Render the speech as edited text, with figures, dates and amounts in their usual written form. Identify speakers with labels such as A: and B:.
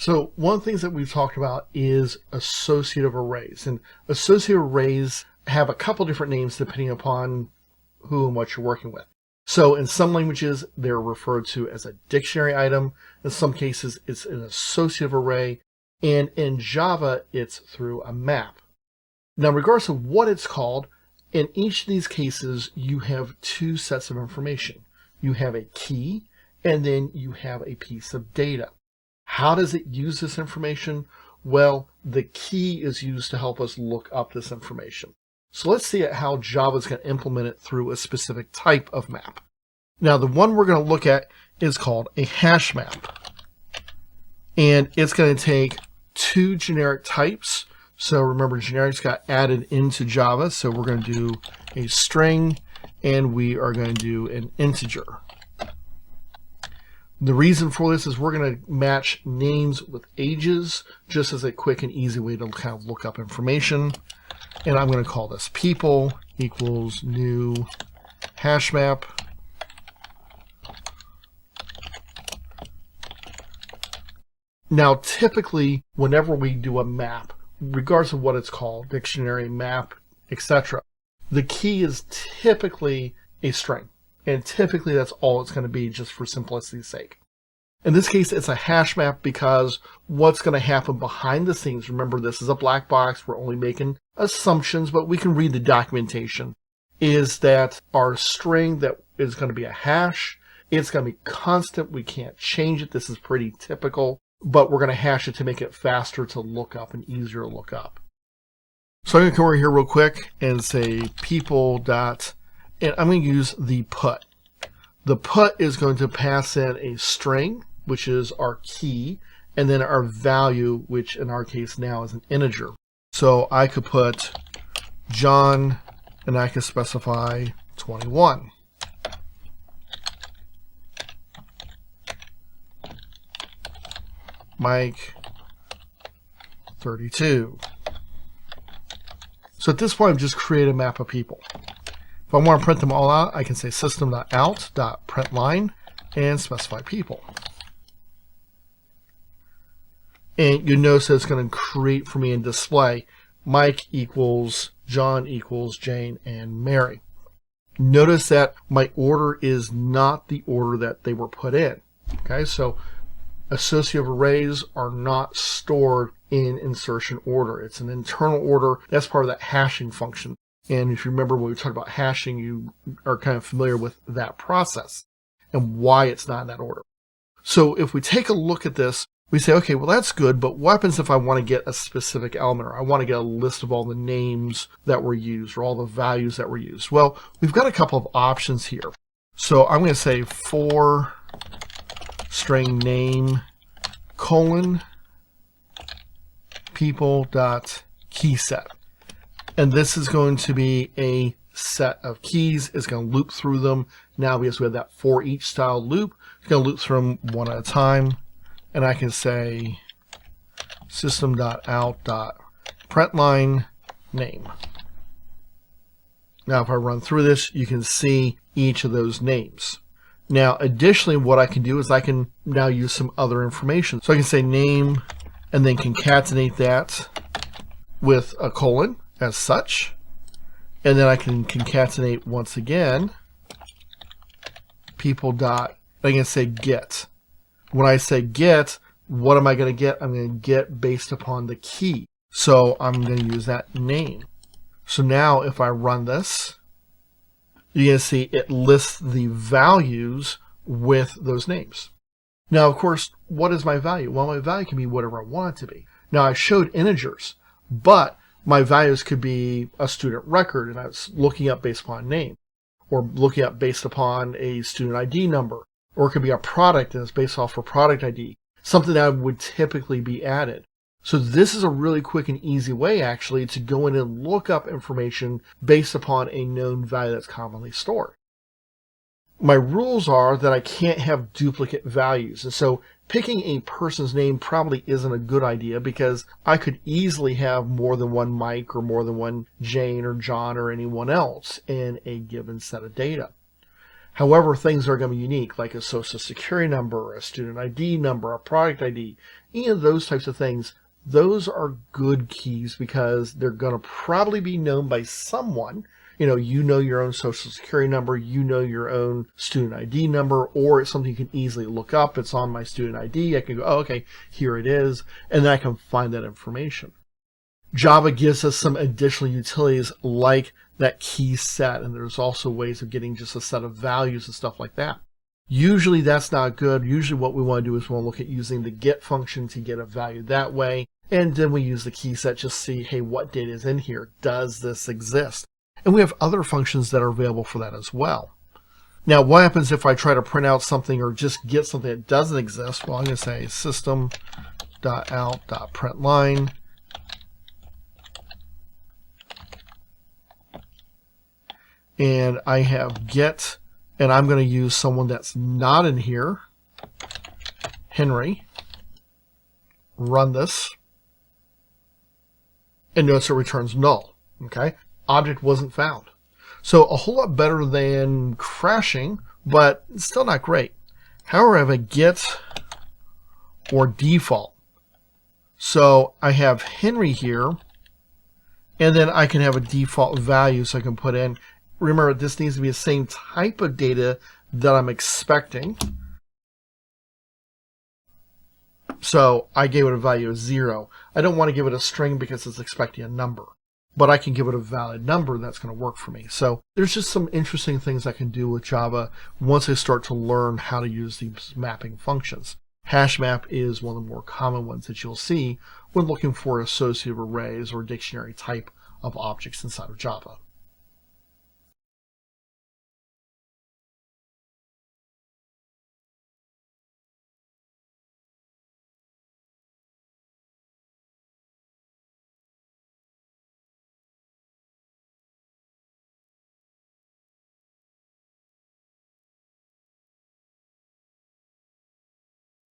A: So one of the things that we've talked about is associative arrays. And associative arrays have a couple different names depending upon who and what you're working with. So in some languages, they're referred to as a dictionary item. In some cases, it's an associative array. And in Java, it's through a map. Now, regardless of what it's called, in each of these cases, you have two sets of information. You have a key, and then you have a piece of data. How does it use this information? Well, the key is used to help us look up this information. So let's see how Java is going to implement it through a specific type of map. Now, the one we're going to look at is called a hash map. And it's going to take two generic types. So remember, generics got added into Java. So we're going to do a string, and we are going to do an integer. The reason for this is we're going to match names with ages, just as a quick and easy way to kind of look up information. And I'm going to call this people equals new hash map. Now, typically, whenever we do a map, regardless of what it's called, dictionary, map, etc., the key is typically a string. And typically, that's all it's going to be, just for simplicity's sake. In this case, it's a hash map because what's going to happen behind the scenes, remember, this is a black box. We're only making assumptions, but we can read the documentation, is that our string that is going to be a hash, it's going to be constant. We can't change it. This is pretty typical, but we're going to hash it to make it faster to look up and easier to look up. So I'm going to come over here real quick and say people dot, and I'm going to use the put. The put is going to pass in a string, which is our key, and then our value, which in our case now is an integer. So I could put John, and I could specify 21. Mike, 32. So at this point, I've just created a map of people. If I want to print them all out, I can say system.out.println and specify people. And you notice that it's going to create for me and display Mike equals John equals Jane and Mary. Notice that my order is not the order that they were put in. Okay, so associative arrays are not stored in insertion order. It's an internal order. That's part of that hashing function. And if you remember when we talked about hashing, you are kind of familiar with that process and why it's not in that order. So if we take a look at this, we say, okay, well, that's good, but what happens if I want to get a specific element, or I want to get a list of all the names that were used or all the values that were used? Well, we've got a couple of options here. So I'm going to say for string name colon people dot key set. And this is going to be a set of keys. It's going to loop through them. Now, because we have that for each style loop, it's going to loop through them one at a time. And I can say system.out.println name. Now, if I run through this, you can see each of those names. Now, additionally, what I can do is I can now use some other information. So I can say name and then concatenate that with a colon as such. And then I can concatenate once again people dot, I can say get. When I say get, what am I going to get? I'm going to get based upon the key. So I'm going to use that name. So now if I run this, you're going to see it lists the values with those names. Now, of course, what is my value? Well, my value can be whatever I want it to be. Now, I showed integers, but my values could be a student record, and I was looking up based upon name, or looking up based upon a student ID number, or it could be a product and it's based off a product ID, something that would typically be added. So this is a really quick and easy way, actually, to go in and look up information based upon a known value that's commonly stored. My rules are that I can't have duplicate values. And so picking a person's name probably isn't a good idea, because I could easily have more than one Mike or more than one Jane or John or anyone else in a given set of data. However, things are going to be unique, like a social security number, a student ID number, a product ID, any of those types of things. Those are good keys because they're going to probably be known by someone. You know your own social security number, you know your own student ID number, or it's something you can easily look up. It's on my student ID. I can go, oh, okay, here it is, and then I can find that information. Java gives us some additional utilities like that key set, and there's also ways of getting just a set of values and stuff like that. Usually that's not good. Usually what we want to do is we want to look at using the get function to get a value that way, and then we use the key set just to see, hey, what data is in here? Does this exist? And we have other functions that are available for that as well. Now, what happens if I try to print out something or just get something that doesn't exist? Well, I'm going to say system.out.println. And I have get, and I'm going to use someone that's not in here, Henry. Run this. And notice it returns null. Okay? Object wasn't found. So a whole lot better than crashing, but still not great. However, I have a get or default. So I have Henry here, and then I can have a default value so I can put in. Remember, this needs to be the same type of data that I'm expecting. So I gave it a value of 0. I don't want to give it a string because it's expecting a number, but I can give it a valid number that's going to work for me. So there's just some interesting things I can do with Java once I start to learn how to use these mapping functions. Hashmap is one of the more common ones that you'll see when looking for associative arrays or dictionary type of objects inside of Java.